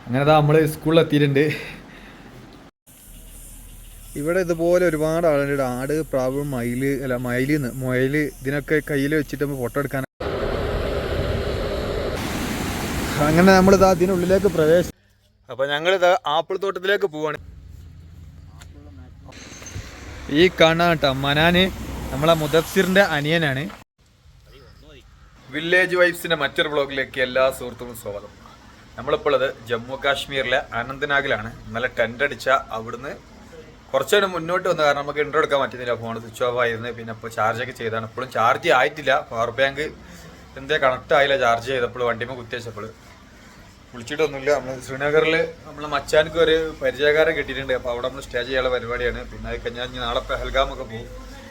അങ്ങനെ നമ്മൾ സ്കൂളിലെത്തിയിട്ടുണ്ട്. ഇവിടെ ഇതുപോലെ ഒരുപാട് ആളുകളുണ്ട്. ആട്, പ്രാവ്, മുയൽ ഇതിനൊക്കെ കയ്യിൽ വെച്ചിട്ട് നമ്മൾ ഫോട്ടോ എടുക്കാൻ. അങ്ങനെ നമ്മളിതാ ഇതിനുള്ളിലേക്ക് പ്രവേശിച്ചു. അപ്പോൾ ഞങ്ങളിതാ ആപ്പിൾ തോട്ടത്തിലേക്ക് പോവാണ്. ഈ കാണാൻ കേട്ടോ മനാന് നമ്മളെ മുദസ്സിറിൻ്റെ അനിയനാണ്. വില്ലേജ് വൈബ്സിൻ്റെ മറ്റൊരു ബ്ലോഗിലേക്ക് എല്ലാ സുഹൃത്തുക്കളും സ്വാഗതം. നമ്മളിപ്പോൾ ഉള്ളത് ജമ്മു കാശ്മീരിലെ അനന്ത്നാഗിലാണ്. ഇന്നലെ ടെൻ്റ് അടിച്ച അവിടുന്ന് കുറച്ചുകൂടെ മുന്നോട്ട് വന്നു. കാരണം നമുക്ക് ഇൻട്രോ എടുക്കാൻ പറ്റുന്നില്ല, ഫോൺ സ്വിച്ച് ഓഫ് ആയിരുന്നു. പിന്നെ ഇപ്പോൾ ചാർജൊക്കെ ചെയ്താണ്. ഇപ്പോഴും ചാർജ് ആയിട്ടില്ല. പവർ ബാങ്ക് കണക്ട് ആയില്ല. ചാർജ് ചെയ്തപ്പോൾ വണ്ടിമ കുത്തിവെച്ചപ്പോൾ വിളിച്ചിട്ടൊന്നുമില്ല. നമ്മൾ ശ്രീനഗറിൽ നമ്മളെ മച്ചാനക്ക് ഒരു പരിചയക്കാരൻ കിട്ടിയിട്ടുണ്ട്. അപ്പോൾ അവിടെ നമ്മൾ സ്റ്റേ ചെയ്യാനുള്ള പരിപാടിയാണ്. പിന്നെ അത് കഴിഞ്ഞാൽ നാളെ പെഹൽഗാമൊക്കെ പോകും.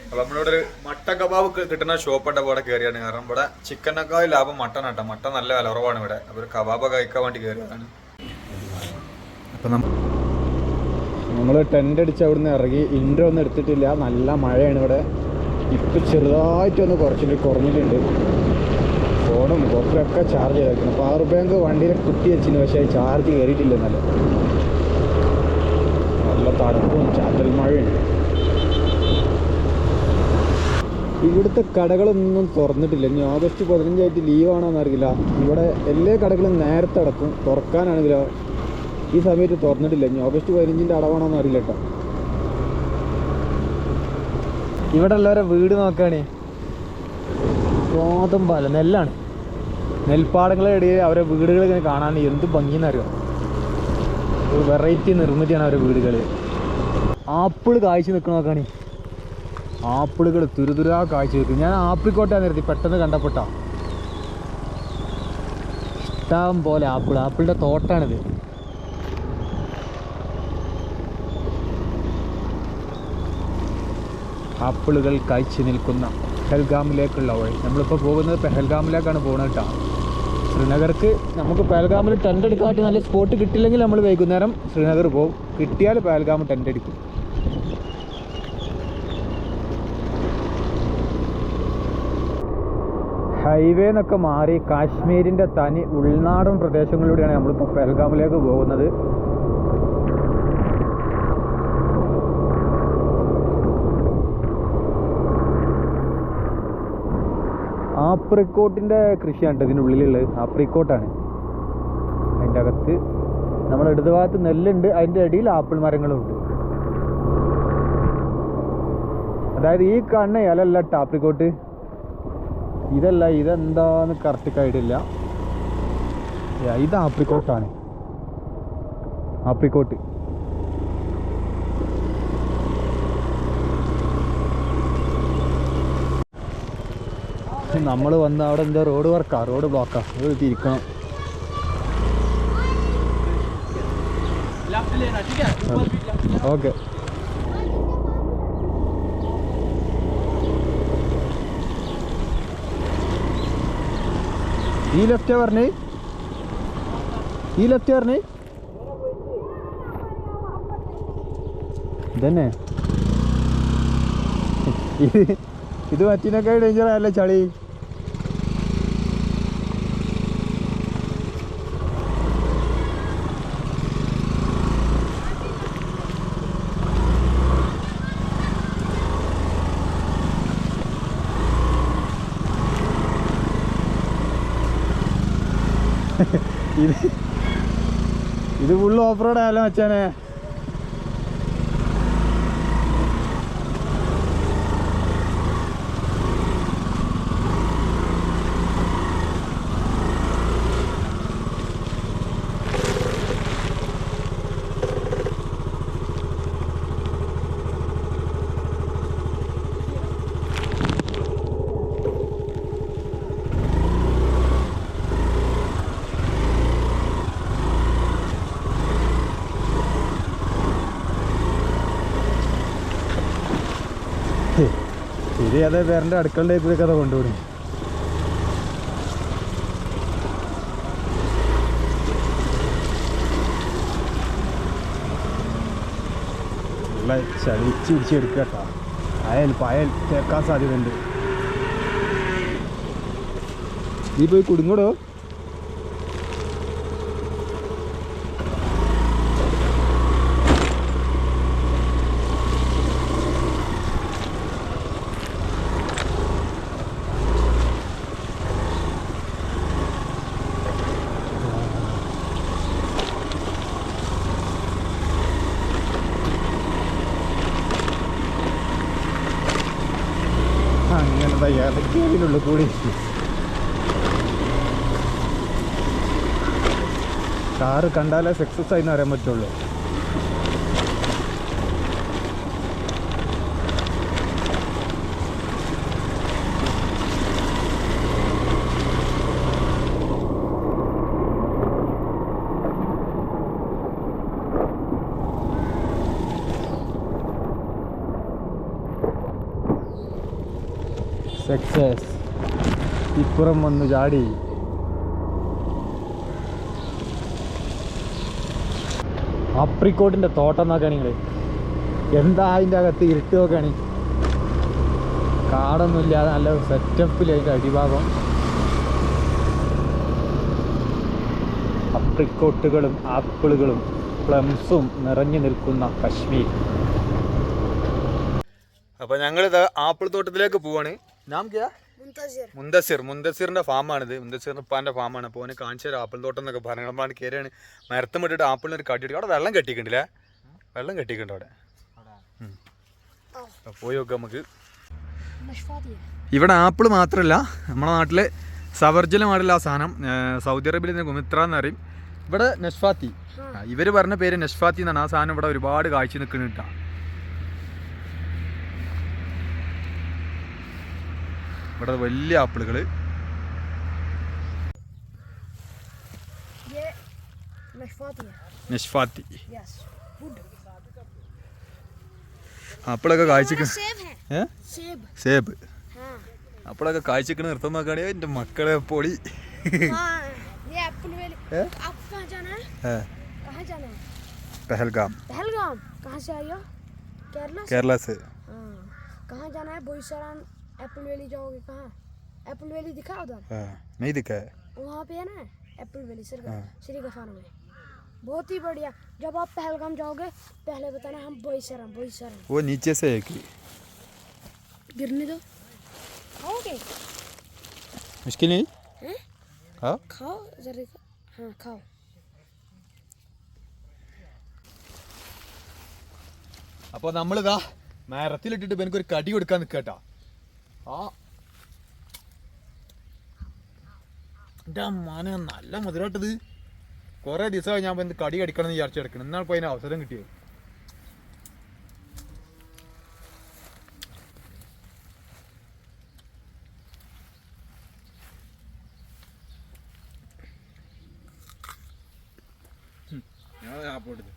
അപ്പോൾ നമ്മളിവിടെ ഒരു മട്ടൻ കബാബ് കിട്ടുന്ന ഷോപ്പുണ്ട്. അവിടെ കയറിയാണ്. കാരണം ഇവിടെ ചിക്കനൊക്കെ ലാഭം മട്ടൻ ആട്ടോ. മട്ടൻ നല്ല വില കുറവാണ് ഇവിടെ. അപ്പോൾ ഒരു കബാബൊക്കെ കഴിക്കാൻ വേണ്ടി കയറിയതാണ്. അപ്പം നമ്മൾ ടെൻ്റ് അടിച്ച് അവിടെ നിന്ന് ഇറങ്ങി. ഇൻട്രോ ഒന്നും എടുത്തിട്ടില്ല, നല്ല മഴയാണ് ഇവിടെ. ഇപ്പം ചെറുതായിട്ടൊന്ന് കുറഞ്ഞിട്ടുണ്ട്. ഫോണും ബോട്ടിലൊക്കെ ചാർജ് ചെയ്തേക്കണം. പവർ ബാങ്ക് വണ്ടിയിൽ കുത്തി വെച്ചിരുന്നു, പക്ഷേ ചാർജ് കയറിയിട്ടില്ല. നല്ല തണുപ്പും ചാറ്റൽ മഴയുണ്ട്. ഇവിടുത്തെ കടകളൊന്നും തുറന്നിട്ടില്ല. ഇനി ഓഗസ്റ്റ് 15 ലീവാണോന്ന് അറിയില്ല. ഇവിടെ എല്ലാ കടകളും നേരത്തെ അടക്കും. തുറക്കാനാണെങ്കിലോ ഈ സമയത്ത് തുറന്നിട്ടില്ല. ഇനി ഓഗസ്റ്റ് 15 അടവാണോന്ന് അറിയില്ല കേട്ടോ. ഇവിടെ എല്ലാവരും വീട് നോക്കുകയാണേ. ഗോതമ്പല നെല്ലാണ്. നെൽപ്പാടങ്ങളുടെ ഇടയിൽ അവരെ വീടുകൾ ഇങ്ങനെ കാണാൻ എന്ത് ഭംഗിയെന്നറിയാം. ഒരു വെറൈറ്റി നിർമ്മിതിയാണ് അവരുടെ വീടുകൾ. ആപ്പിൾ കായ്ച്ചു നിൽക്കണ നോക്കുകയാണേ. ആപ്പിളുകൾ തുരുതുരാ കാഴ്ച വെക്കും. ഞാൻ ആപ്പിൾക്കോട്ടാണ് നിർത്തി പെട്ടെന്ന് കണ്ടപ്പെട്ടാ. ഇഷ്ടം പോലെ ആപ്പിളിൻ്റെ തോട്ടാണിത്. ആപ്പിളുകൾ കായ്ച്ചു നിൽക്കുന്ന പെഹൽഗാമിലേക്കുള്ള വഴി. നമ്മളിപ്പോൾ പോകുന്നത് പെഹൽഗാമിലേക്കാണ് പോകുന്നത് കേട്ടോ. ശ്രീനഗർക്ക് നമുക്ക് പെഹൽഗാമിൽ ടെൻ്റ് എടുക്കാൻ പറ്റിയ നല്ല സ്പോട്ട് കിട്ടില്ലെങ്കിൽ നമ്മൾ വൈകുന്നേരം ശ്രീനഗർ പോകും. കിട്ടിയാൽ പെഹൽഗാം ടെൻ്റ് അടിക്കും. ഹൈവേ എന്നൊക്കെ മാറി കാശ്മീരിൻ്റെ തനി ഉൾനാടൻ പ്രദേശങ്ങളിലൂടെയാണ് നമ്മളിപ്പോൾ പെഹൽഗാമിലേക്ക് പോകുന്നത്. ആപ്രിക്കോട്ടിൻ്റെ കൃഷിയാണ് ഇതിനുള്ളിലുള്ളത്. ആപ്രിക്കോട്ടാണ്. അതിൻ്റെ അകത്ത് നമ്മുടെ ഇടത് ഭാഗത്ത് നെല്ലുണ്ട്, അതിൻ്റെ ഇടയിൽ ആപ്പിൾ മരങ്ങളും ഉണ്ട്. അതായത് ഈ കാണുന്ന ഇലല്ല ആപ്രിക്കോട്ട്, ഇതല്ല. ഇതെന്താന്ന് കറക്റ്റ് ആയിട്ടില്ല. ഇത് ആപ്രിക്കോട്ടാണ്. ആപ്രിക്കോട്ട് നമ്മൾ വന്ന് അവിടെ എന്താ റോഡ് വർക്കാ, റോഡ് ബ്ലോക്കാ. അത് തിരിക്കണം. ഓക്കെ. ഈ ലെഫ്റ്റാ പറഞ്ഞേ, ഇതന്നെ. ഇത് മറ്റിനൊക്കെ ഡേഞ്ചർ ആയല്ലേ ചളി. ഇത് ഫുള്ള് ഓഫ് റോഡ് ആയാലും വെച്ചാനെ. ഇത് അതേ പേരൻ്റെ അടുക്കളുടെ ഇപ്പോഴൊക്കെ അത് കൊണ്ടുപോകും. നല്ല ചളിച്ച് പിടിച്ചെടുക്കുക കേട്ടോ. പായൽ കേൾക്കാൻ സാധ്യതയുണ്ട്. നീ പോയി കുടുങ്ങോടോ. ഇടയ്ക്കുള്ളിൽ കൂടി കാറ് കണ്ടാലേ സക്സസ് ആയിന്ന് പറയാൻ പറ്റുള്ളൂ. സക്സസ്. ഇപ്പുറം വന്നു ചാടി. ആപ്രിക്കോട്ടിൻ്റെ തോട്ടം നോക്കുകയാണെങ്കിൽ എന്താ അതിൻ്റെ അകത്ത് ഇരുട്ട് നോക്കുകയാണ്. കാടൊന്നുമില്ലാതെ നല്ല സെറ്റപ്പിൽ അതിൻ്റെ അടിഭാഗം ആപ്രിക്കോട്ടുകളും ആപ്പിളുകളും പ്ലംസും നിറഞ്ഞു നിൽക്കുന്ന കശ്മീർ. അപ്പോൾ ഞങ്ങളിത് ആപ്പിൾ തോട്ടത്തിലേക്ക് പോവാണ്. നാം ക്യാ? മുന്തസിറിന്റെ ഫാമാണിത്. മുന്തസിറിന്റെ ഉപ്പാന്റെ ഫാമാണ്. അപ്പോൾ ഓന് കാണിച്ച ആപ്പിൾ തോട്ടം എന്നൊക്കെ പറഞ്ഞു. നമ്മളാണ് കയറിയാണ് മരത്തും വിട്ടിട്ട് ആപ്പിളിന് ഒരു കട്ടി എടുക്കും. അവിടെ വെള്ളം കെട്ടിക്കണ്ടില്ലേ? വെള്ളം കെട്ടിക്കണ്ട അവിടെ. പോയി നോക്കാം നമുക്ക്. ഇവിടെ ആപ്പിൾ മാത്രമല്ല, നമ്മുടെ നാട്ടിലെ സവർജലമായിട്ടുള്ള ആ സാധനം സൗദി അറേബ്യയിൽ ഗുമിത്ര എന്ന് പറയും. ഇവിടെ നഷ്ഫാത്തി, ഇവർ പറഞ്ഞ പേര് നഷ്ഫാത്തി എന്നാണ്. ആ സാധനം ഇവിടെ ഒരുപാട് കാഴ്ച നിൽക്കുന്നുണ്ടാ. ഇവിടെ വലിയ ആപ്പിളുകൾ. നഷ്ഫാത്തി ആപ്പിളൊക്കെ കാഴ്ചക്ക് സേബ് ആപ്പിളൊക്കെ കാഴ്ചക്ക് നിർത്താൻ നോക്കുകയാണെങ്കിൽ എൻ്റെ മക്കളെ പൊളി. पहलगाम कहाँ से आई हो? केरला से। कहाँ जाना है? बोईसरान एप्पल वैली जाओगे? कहाँ एप्पल वैली दिखा उधर? नहीं दिखा है। वहाँ पे है ना एप्पल वैली श्री गफार में, बहुत ही बढ़िया। जब आप पहलगाम जाओगे पहले बताना हम बोईसरान वो नीचे से है कि गिरने दो। खाओगे? मुश्किल नहीं है? खाओ जरा। हाँ खाओ। അപ്പോൾ നമ്മളിതാ മരത്തിലിട്ടിട്ട് എനിക്കൊരു കടി കൊടുക്കാൻ നിൽക്കട്ടാ. എൻ്റെ മന നല്ല മധുരമായിട്ടത്. കുറേ ദിവസമായി ഞാൻ എന്ത് കടി കടിക്കണം എന്ന് വിചാരിച്ചു കിടക്കണം. എന്നാണ് ഇപ്പോൾ അതിന് അവസരം കിട്ടിയത്. ഞാൻ പോട്ടത്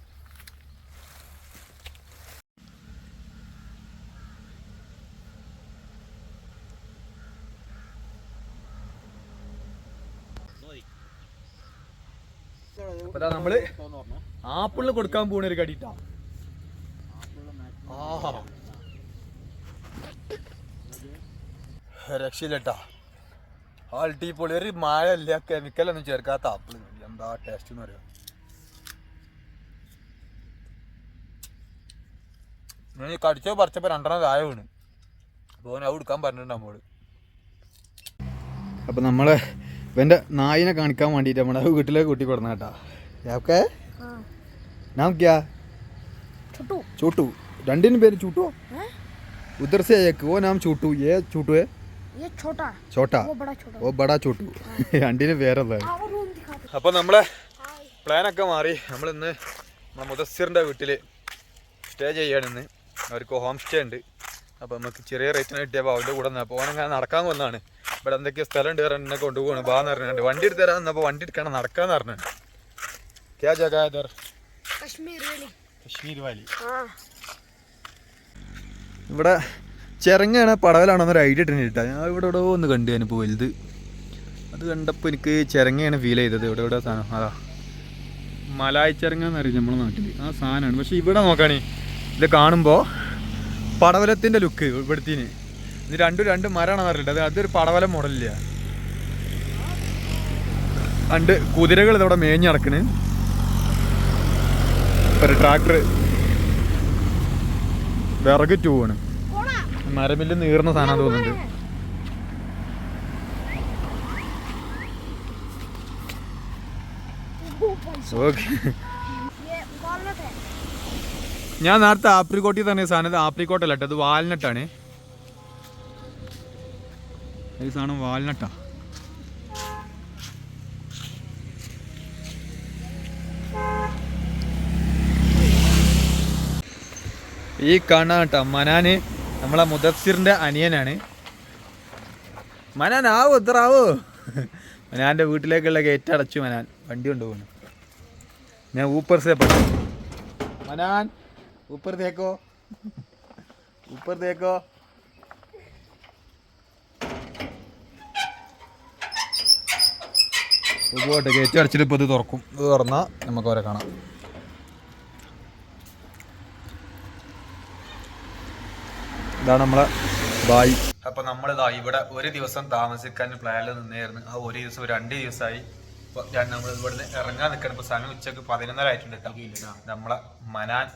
അപ്പൊ നമ്മള് ആപ്പിളിന് കൊടുക്കാൻ പോണ ഒരു കടിട്ടാ. രക്ഷയില്ലട്ടാ. അടിപൊളി. ഒരു മഴ ഇല്ല, കെമിക്കലൊന്നും ചേർക്കാത്ത ആപ്പിള്. എന്താ ടേസ്റ്റ് എന്ന് പറയാ. ഞാൻ കടിച്ചോ പറിച്ചപ്പോ 2 താഴെ വീണ്. അപ്പോൾ അത് എടുക്കാൻ പറഞ്ഞിട്ടുണ്ട് നമ്മോട്. അപ്പൊ നമ്മളെ ഇവന്റെ നായിനെ കാണിക്കാൻ വേണ്ടിട്ട് നമ്മുടെ വീട്ടിലേക്ക് കൂട്ടി കൊടുന്ന കേട്ടാ. नाम क्या? छोटू. रंडीन बेर छोटू उधर से एक वो नाम छोटू. ये छोटू है, ये छोटा वो बड़ा छोटू. രണ്ടിന് പേരല്ല. അപ്പോൾ നമ്മളെ പ്ലാനൊക്കെ മാറി. നമ്മളിന്ന് നമ്മുടെ മുദസ്സിറിൻ്റെ വീട്ടിൽ സ്റ്റേ ചെയ്യാനിന്ന്. അവർക്ക് ഹോം സ്റ്റേ ഉണ്ട്. അപ്പോൾ നമുക്ക് ചെറിയ റേറ്റിന് കിട്ടിയപ്പോൾ അവൻ്റെ കൂടെ നിന്ന് അപ്പോൾ ഓനങ്ങനെ നടക്കാൻ വന്നതാണ്. ഇവിടെ എന്തൊക്കെയോ സ്ഥലം ഉണ്ട് എന്നെ കൊണ്ടുപോകണം ബാന്ന് പറഞ്ഞിട്ടുണ്ട്. വണ്ടി എടുത്ത് തരാൻ വന്നപ്പോൾ വണ്ടി എടുക്കണം നടക്കാന്ന് പറഞ്ഞിട്ടുണ്ട്. क्या जगह है इधर? कश्मीर वाली. ഇവിടെ ചിരങ്ങാണ് പടവലാണെന്നൊരു ഐഡിയ ഇട്ടിട്ട് കിട്ടാ. ഞാൻ ഇവിടെ ഇവിടെ ഒന്ന് കണ്ടു. ഞാനിപ്പോൾ വലുത് അത് കണ്ടപ്പോൾ എനിക്ക് ചിരങ്ങയാണ് ഫീൽ ചെയ്തത്. ഇവിടെ സാധനം അതാ മലായി ചിരങ്ങാന്ന് അറിയാം നമ്മുടെ നാട്ടിൽ. ആ സാധനമാണ്. പക്ഷെ ഇവിടെ നോക്കാണേ ഇത് കാണുമ്പോൾ പടവലത്തിൻ്റെ ലുക്ക് ഇവിടുത്തിന്. ഇത് രണ്ട് മരമാണെന്ന് അറിയില്ല. അതൊരു പടവലം മോഡലില്ല. രണ്ട് കുതിരകൾ ഇതവിടെ മേഞ്ഞ് നടക്കണ്. ഒരു ട്രാക്ടർ വിറക് പോവാണ്. മരമില്ല് നീർന്ന സാധനം തോന്നുന്നുണ്ട്. ഓക്കെ. ഞാൻ നേരത്തെ ആപ്രിക്കോട്ടിൽ തന്നെ സാധനം. ഇത് ആപ്രിക്കോട്ടല്ല കേട്ടോ, അത് വാൽനട്ടാണ്. ഈ സാധനം വാൽനട്ടാ. ഈ കാണാൻ കേട്ടോ മനാന് നമ്മളെ മുദസ്സിറിന്റെ അനിയനാണ്. മനാൻ ആവോ ഇത്രാവോ. മനാന്റെ വീട്ടിലേക്കുള്ള ഗേറ്റ് അടച്ചു. മനാൻ വണ്ടി കൊണ്ടുപോകണം. ഞാൻ ഊപ്പർ സേ പഠിച്ചു. മനാൻ ऊपर देखो, ऊपर देखो. പോട്ടെ, ഗേറ്റ് അടച്ചിട്ട് ഇപ്പോൾ ഇത് തുറക്കും. ഇത് തുറന്നാൽ നമുക്ക് അവരെ കാണാം. ഇതാണ് നമ്മളെ ബായി. അപ്പം നമ്മളിതാ ഇവിടെ ഒരു ദിവസം താമസിക്കാൻ പ്ലാനിൽ നിന്നായിരുന്നു. ആ ഒരു ദിവസം 2 ദിവസമായി. നമ്മൾ ഇവിടുന്ന് ഇറങ്ങാൻ നിൽക്കണം. ഇപ്പോൾ സമയം ഉച്ചക്ക് 11:30 ആയിട്ടുണ്ട് കേട്ടോ. നമ്മളെ മനാൻ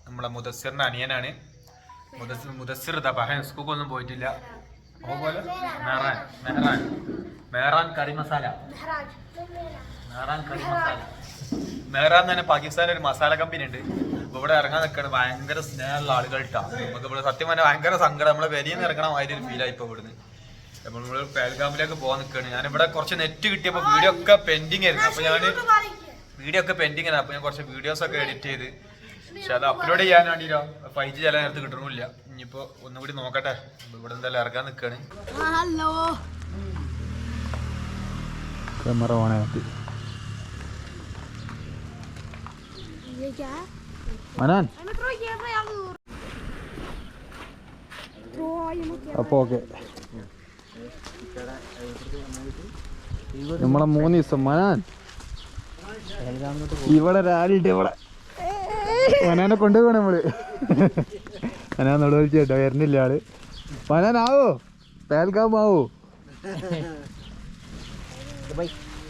നമ്മളെ മുദസ്സിറിന്റെ അനിയനാണ്. മുദസ്സിർ ഇതാ പഹൻ സ്കൂക്കൊന്നും പോയിട്ടില്ല. അതുപോലെ മെഹറാൻ കറി മസാല. മെഹറാൻ തന്നെ പാകിസ്ഥാനിൽ ഒരു മസാല കമ്പനി ഉണ്ട്. അപ്പോൾ ഇവിടെ ഇറങ്ങാൻ നിൽക്കണം. ഭയങ്കര സ്നേഹമുള്ള ആളുകൾ ഇട്ടാ. നമുക്ക് ഇവിടെ സത്യം പറഞ്ഞാൽ ഭയങ്കര സങ്കടം. നമ്മളെ വലിയ ഇറങ്ങണം അതിൻ്റെ ഒരു ഫീലായി. ഇപ്പോൾ ഇവിടുന്ന് നമ്മൾ പേൽഗാമിലേക്ക് പോകാൻ നിൽക്കുകയാണ്. ഞാനിവിടെ കുറച്ച് നെറ്റ് കിട്ടിയപ്പോൾ വീഡിയോ ഒക്കെ പെൻഡിങ് ആയിരുന്നു. അപ്പോൾ ഞാൻ വീഡിയോ ഒക്കെ പെൻഡിങ് ആണ്. അപ്പോൾ ഞാൻ കുറച്ച് വീഡിയോസൊക്കെ എഡിറ്റ് ചെയ്ത്, പക്ഷെ അത് അപ്ലോഡ് ചെയ്യാൻ വേണ്ടിയില്ലോ 5G ചില നേരത്ത് കിട്ടണമില്ല. ഇനിയിപ്പോൾ ഒന്നുകൂടി നോക്കട്ടെ. ഇവിടെ എന്തായാലും ഇറങ്ങാൻ നിൽക്കുകയാണ്. ക്യാമറ ഓണാക്കി. മനാൻ അപ്പോൾ ഓക്കെ. നമ്മളെ 3 ദിവസം മനാൻ ഇവിടെ ഒരാളുണ്ട്. ഇവിടെ മനാനെ കൊണ്ടുപോകണം നമ്മള്. മനാന്നോട് വിളിച്ചു കേട്ടോ, വരുന്നില്ല ആള്. മനാനാവോ പേൽഗാമാവോ?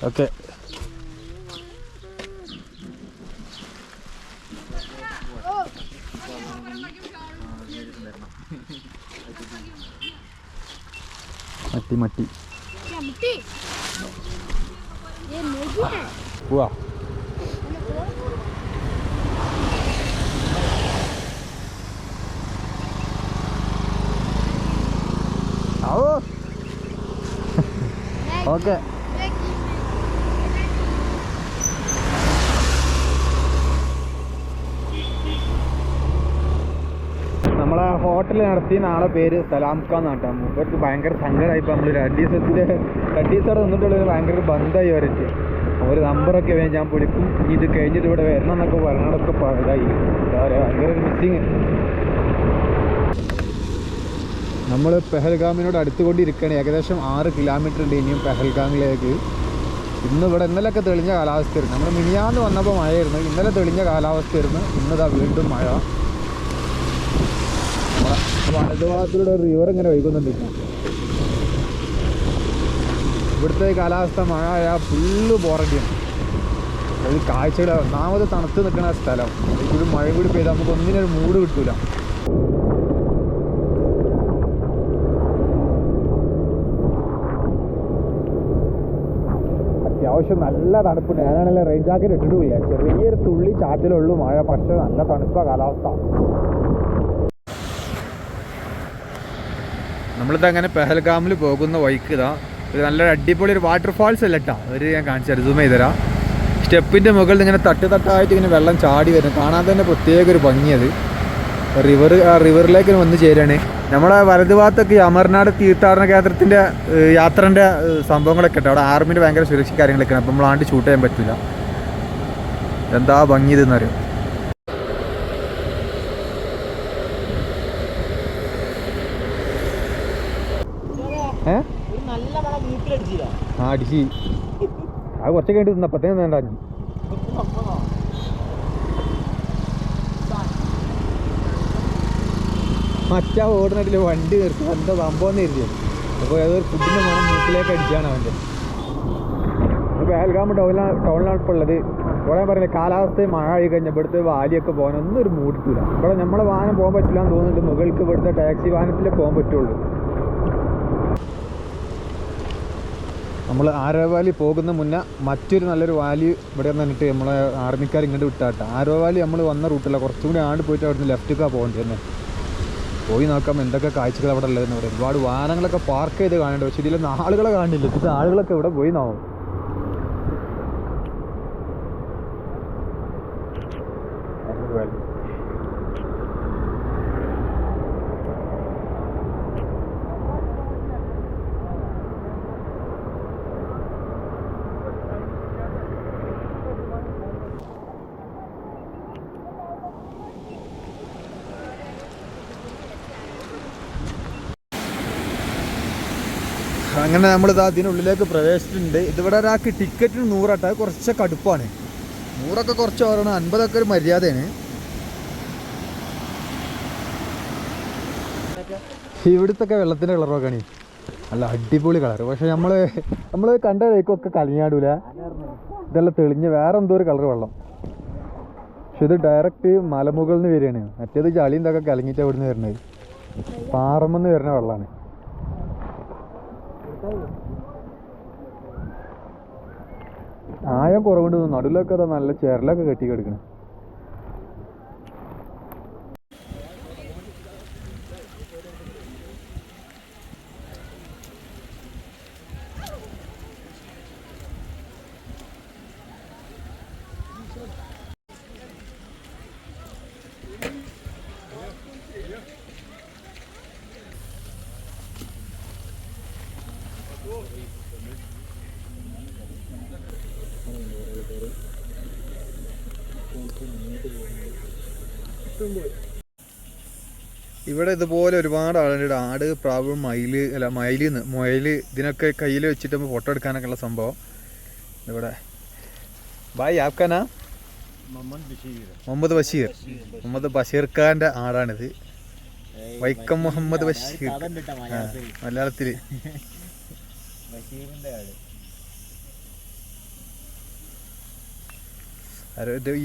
ഓക്കെ. മട്ടി പോവാ. ഓക്കെ. നമ്മളെ ഹോട്ടൽ നടത്തി നാളെ പേര് സലാംക്കാന്നാട്ടാ. മൂപ്പർക്ക് ഭയങ്കര സങ്കടമായിപ്പോൾ. നമ്മൾ 2 ദിവസത്തോടെ നിന്നിട്ടുള്ളൊരു ഭയങ്കര ബന്ധമായി വരച്ച്. ഒരു നമ്പറൊക്കെ വേണ്ടി ഞാൻ വിളിക്കും. ഇത് കഴിഞ്ഞിട്ട് ഇവിടെ വരണം എന്നൊക്കെ പറഞ്ഞതൊക്കെ ഇതായി. ഭയങ്കര ഒരു മിസ്സിങ്. നമ്മൾ പെഹൽഗാമിനോട് അടുത്തുകൊണ്ടിരിക്കുകയാണ്. ഏകദേശം 6 കിലോമീറ്റർ ഉണ്ട് ഇനിയും പെഹൽഗാമിലേക്ക്. ഇന്നലെയൊക്കെ തെളിഞ്ഞ കാലാവസ്ഥയായിരുന്നു. നമ്മൾ മിനിയാന്ന് വന്നപ്പോൾ മഴയായിരുന്നു. ഇന്നലെ തെളിഞ്ഞ കാലാവസ്ഥയായിരുന്നു. ഇന്നതാ വീണ്ടും മഴ. വലതുഭാഗത്തിലൂടെ ഒരു റിവർ ഇങ്ങനെ ഒഴുകുന്നുണ്ട്. ഇവിടുത്തെ കാലാവസ്ഥ മഴ ആയാൽ ഫുള്ള് ബോറടിയാണ്. അത് കാഴ്ചകൾ ഒന്നാമത് തണുത്ത് നിൽക്കുന്ന സ്ഥലം. ഒരു മഴ കൂടി പെയ്താൽ നമുക്ക് ഒന്നിനൊരു മൂഡ് കിട്ടൂല. അത്യാവശ്യം നല്ല തണുപ്പുണ്ട്. ഞാനാണല്ലോ റെയിൻ ജാക്കറ്റ് ഇട്ടിട്ടില്ല. ചെറിയൊരു തുള്ളി ചാറ്റിലുള്ളൂ മഴ. പക്ഷെ നല്ല തണുപ്പാണ് കാലാവസ്ഥ. നമ്മളിത് അങ്ങനെ പെഹൽഗാമിൽ പോകുന്ന വഴിക്ക് ഇതാ ഒരു നല്ല അടിപൊളി ഒരു വാട്ടർഫാൾസ് അല്ല കേട്ടോ. ഒരു ഞാൻ കാണിച്ചു തരാം, സൂം ചെയ്തുതരാം. സ്റ്റെപ്പിൻ്റെ മുകളിൽ ഇങ്ങനെ തട്ടായിട്ട് ഇങ്ങനെ വെള്ളം ചാടി വരുന്നു. കാണാൻ തന്നെ പ്രത്യേക ഒരു ഭംഗിയത്. റിവറിലേക്ക് വന്ന് ചേരാണ്. നമ്മളെ വലതുഭാഗത്തൊക്കെ അമർനാട് തീർത്ഥാടന കേന്ദ്രത്തിൻ്റെ യാത്രൻ്റെ സംഭവങ്ങളൊക്കെ ഉണ്ട്. അവിടെ ആർമിൻ്റെ ഭയങ്കര സുരക്ഷ കാര്യങ്ങളൊക്കെയാണ്. അപ്പം നമ്മൾ ആണ്ട് ഷൂട്ട് ചെയ്യാൻ പറ്റില്ല. എന്താ ഭംഗി ഇതെന്നറിയാം. അടിച്ച് അത് കുറച്ചൊക്കെ ആയിട്ട് തിന്ന പത്തേം വേണ്ട. മറ്റാ ഓടുന്നിട്ടില്ല വണ്ടി നിർത്തും. എന്താ സംഭവം എന്ന് കരുതിയത്. അപ്പോൾ ഏതൊരു ഫുഡിൻ്റെ മണം മൂക്കിലേക്ക് അടിച്ചാണ് അവൻ്റെ. പേൽഗാം ടൗണിലാണ് ഇപ്പോൾ ഉള്ളത്. ഇവിടെ പറയുന്നത് കാലാവസ്ഥ മഴ ആയി കഴിഞ്ഞാൽ ഇവിടുത്തെ വാലിയൊക്കെ പോകാനൊന്നും ഒരു മൂടിട്ടില്ല. ഇവിടെ നമ്മളെ വാഹനം പോകാൻ പറ്റില്ല എന്ന് തോന്നുന്നുണ്ട്. മുകൾക്ക് ഇവിടുത്തെ ടാക്സി വാഹനത്തിലേ പോകാൻ പറ്റുള്ളൂ. നമ്മൾ ആരോ വാലി പോകുന്ന മുന്നേ മറ്റൊരു നല്ലൊരു വാലി ഇവിടെ വന്നിട്ട് നമ്മളെ ആർമിക്കാർ ഇങ്ങോട്ട് വിട്ടാട്ടെ. ആരോ വാലി നമ്മൾ വന്ന റൂട്ടില്ല, കുറച്ചും കൂടി ആണ്ട് പോയിട്ട് അവിടുന്ന് ലെഫ്റ്റിക്കാണ് പോകേണ്ടി തന്നെ. പോയി നോക്കാം എന്തൊക്കെ കാഴ്ചകൾ അവിടെ ഉള്ളതെന്ന് പറയും. ഒരുപാട് വാഹനങ്ങളൊക്കെ പാർക്ക് ചെയ്ത് കാണുന്നുണ്ട്, പക്ഷെ ഇതിലൊന്നും ആളുകളെ കാണില്ല. ഇത് ആളുകളൊക്കെ ഇവിടെ പോയി നാവും. അങ്ങനെ നമ്മളിത് അതിനുള്ളിലേക്ക് പ്രവേശിച്ചിട്ടുണ്ട്. ഇതിവിടെ ഒരാൾക്ക് ടിക്കറ്റിന് 100 ആട്ടെ, കുറച്ചൊക്കെ അടുപ്പാണ്. 100 കുറച്ച് ഓർമ്മ, 50 ഒരു മര്യാദയാണ്. ഇവിടുത്തെ വെള്ളത്തിൻ്റെ കളർ നോക്കണേ, നല്ല അടിപൊളി കളർ. പക്ഷെ നമ്മൾ കണ്ട വഴിക്കൊക്കെ കലിഞ്ഞാടൂല, ഇതെല്ലാം തെളിഞ്ഞ് വേറെ എന്തോ ഒരു കളർ വെള്ളം. പക്ഷെ ഇത് ഡയറക്റ്റ് മലമുകളിൽ നിന്ന് വരികയാണ്. മറ്റേത് ചളിയും ഇതൊക്കെ കലങ്ങിയിട്ട് അവിടെ നിന്ന് വരുന്നത്, പാറമെന്ന് വരുന്ന വെള്ളമാണ്. ആയം കുറവുണ്ട്, നടുവിലൊക്കെ അതാ നല്ല ചേരലൊക്കെ കെട്ടി കിടക്കണം. ഇവിടെ ഇതുപോലെ ഒരുപാട് ആളുകളുടെ ആട്, പ്രാവ്, മുയൽ ഇതിനൊക്കെ കയ്യിൽ വെച്ചിട്ട് ഫോട്ടോ എടുക്കാനൊക്കെ ഉള്ള സംഭവം ഇവിടെ. ഭായ് ആപ്കാനാ? മുഹമ്മദ് ബഷീർ ഖാന്റെ ആടാണിത്. വൈക്കം മുഹമ്മദ് ബഷീർ, മലയാളത്തില്.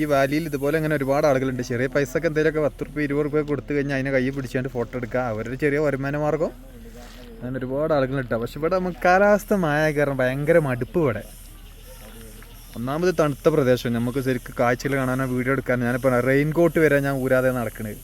ഈ വാലിയിൽ ഇതുപോലെ അങ്ങനെ ഒരുപാട് ആളുകളുണ്ട്. ചെറിയ പൈസക്ക് എന്തെങ്കിലുമൊക്കെ 10 രൂപ 20 രൂപ കൊടുത്തു കഴിഞ്ഞാൽ അതിനെ കൈ പിടിച്ചുകൊണ്ട് ഫോട്ടോ എടുക്കുക, അവരുടെ ചെറിയ വരുമാന മാർഗം. അങ്ങനെ ഒരുപാട് ആളുകളുണ്ട്. പക്ഷെ ഇവിടെ നമുക്ക് കാലാവസ്ഥ മായ കാരണം ഭയങ്കര മടുപ്പ് ഇവിടെ. ഒന്നാമത് തണുത്ത പ്രദേശം, നമുക്ക് ശരിക്കും കാഴ്ചകൾ കാണാനോ വീഡിയോ എടുക്കാനോ. ഞാനിപ്പോൾ റെയിൻ കോട്ട് വരെ ഞാൻ ഊരാതെ നടക്കണത്.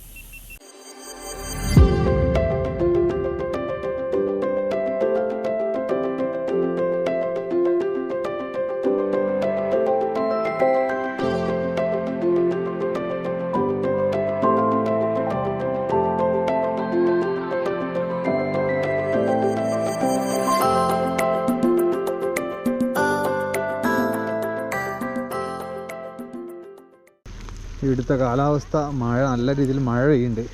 ഇവിടുത്തെ കാലാവസ്ഥ മഴ, നല്ല രീതിയിൽ മഴ പെയ്യുന്നുണ്ട്.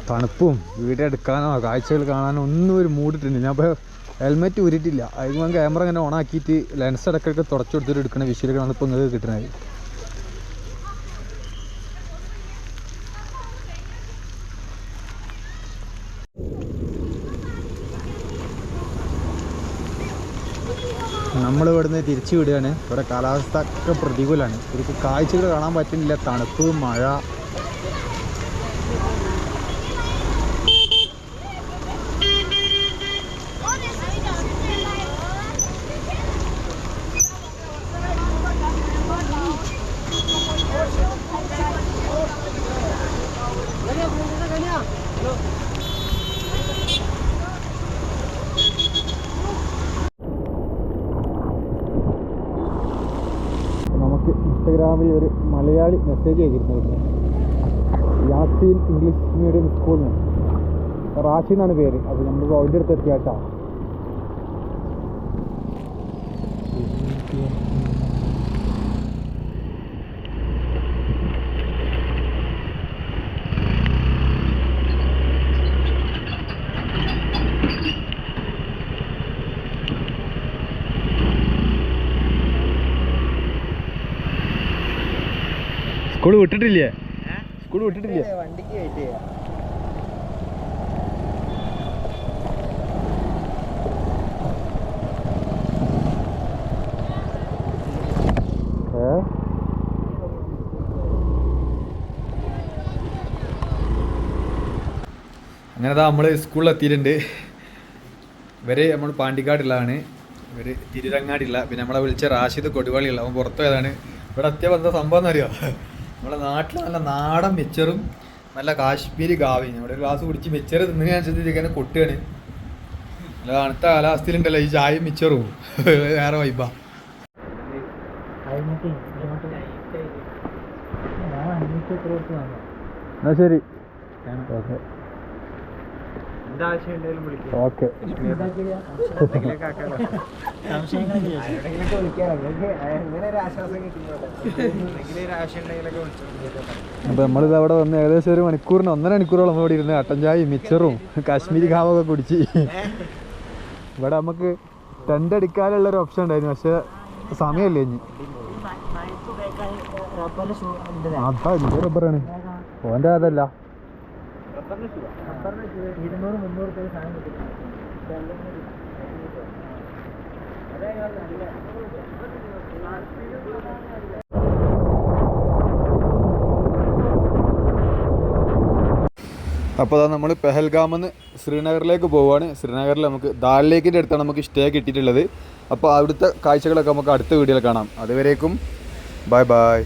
തണുപ്പും വീഡിയോ എടുക്കാനോ കാഴ്ചകൾ കാണാനോ ഒന്നും ഒരു മൂടിയിട്ടുണ്ട്. ഞാൻ ഇപ്പോൾ ഹെൽമെറ്റ് ഊരിയിട്ടില്ല, അതിന് ക്യാമറ ഇങ്ങനെ ഓണാക്കിയിട്ട് ലെൻസ് ഇടയ്ക്കൊക്കെ തുടച്ചു കൊടുത്തിട്ട് എടുക്കുന്ന വിഷയങ്ങളാണ് ഇപ്പോൾ നിങ്ങൾക്ക് കിട്ടുന്നത്. നമ്മൾ ഇവിടുന്ന് തിരിച്ചു വിടുകയാണ്. ഇവിടെ കാലാവസ്ഥ ഒക്കെ പ്രതികൂലമാണ്, ശരിക്കും കാഴ്ചകൾ കാണാൻ പറ്റുന്നില്ല. തണുപ്പ്, മഴ. ഇൻസ്റ്റഗ്രാമിൽ ഒരു മലയാളി മെസ്സേജ് ചെയ്തിരുന്നു, യാസീൻ ഇംഗ്ലീഷ് മീഡിയം സ്കൂളിൽ നിന്ന്. റാഷി എന്നാണ് പേര്. അപ്പോൾ നമ്മൾ അതിൻ്റെ അടുത്ത് എത്തിയാട്ടാ. സ്കൂൾ വിട്ടിട്ടില്ലേ? സ്കൂൾ വിട്ടിട്ടില്ലേ? വണ്ടിക്ക് വെയിറ്റ് ചെയ്യാം. അങ്ങനെ നമ്മൾ സ്കൂളിൽ എത്തിയിട്ടുണ്ട്. ഇവർ നമ്മൾ പാണ്ടിക്കാടുള്ളതാണ്, ഇവർ തിരുരങ്ങാടിയുള്ള. പിന്നെ നമ്മളെ വിളിച്ച റാഷിദ് കൊടുവാളിയുള്ള, അവൻ പുറത്തു പോയതാണ്. ഇവിടെ എത്തിയ എന്താ സംഭവം എന്നറിയോ? നമ്മളെ നാട്ടിൽ നല്ല നാടൻ മിച്ചറും നല്ല കാശ്മീരി ഗാവി. ഇവിടെ ഒരു ഗ്ലാസ് കുടിച്ച് മിച്ചറ് തിന്നതിനനുസരിച്ച് ഇങ്ങനെ കൊട്ടുകയാണ്. നല്ല തണുത്ത കാലാവസ്ഥയിലുണ്ടല്ലോ ഈ ചായയും മിച്ചറും വേറെ വൈബാ. എന്നാ ശരി, ഓക്കെ. അപ്പൊ നമ്മളിത് അവിടെ വന്ന് ഏകദേശം ഒരു മണിക്കൂറിന് 1.5 മണിക്കൂറോളം ഇവിടെ ഇരുന്ന് കട്ടൻ ചായയും മിച്ചറും കാശ്മീരി ഖാവൊക്കെ കുടിച്ച്. ഇവിടെ നമുക്ക് ടെൻ്റ് അടിക്കാനുള്ളൊരു ഓപ്ഷൻ ഉണ്ടായിരുന്നു, പക്ഷെ സമയമല്ലേ ഇനി. അതാ ഇത് റബ്ബറാണ്, ഓൻ്റെ അതല്ല. അപ്പോൾ നമ്മൾ പെഹൽഗാമെന്ന് ശ്രീനഗറിലേക്ക് പോവുകയാണ്. ശ്രീനഗറിൽ നമുക്ക് ദാൽ ലേക്കിൻ്റെ അടുത്താണ് നമുക്ക് സ്റ്റേ കിട്ടിയിട്ടുള്ളത്. അപ്പോൾ അവിടുത്തെ കാഴ്ചകളൊക്കെ നമുക്ക് അടുത്ത വീഡിയോയിൽ കാണാം. അതുവരേക്കും ബൈ ബൈ.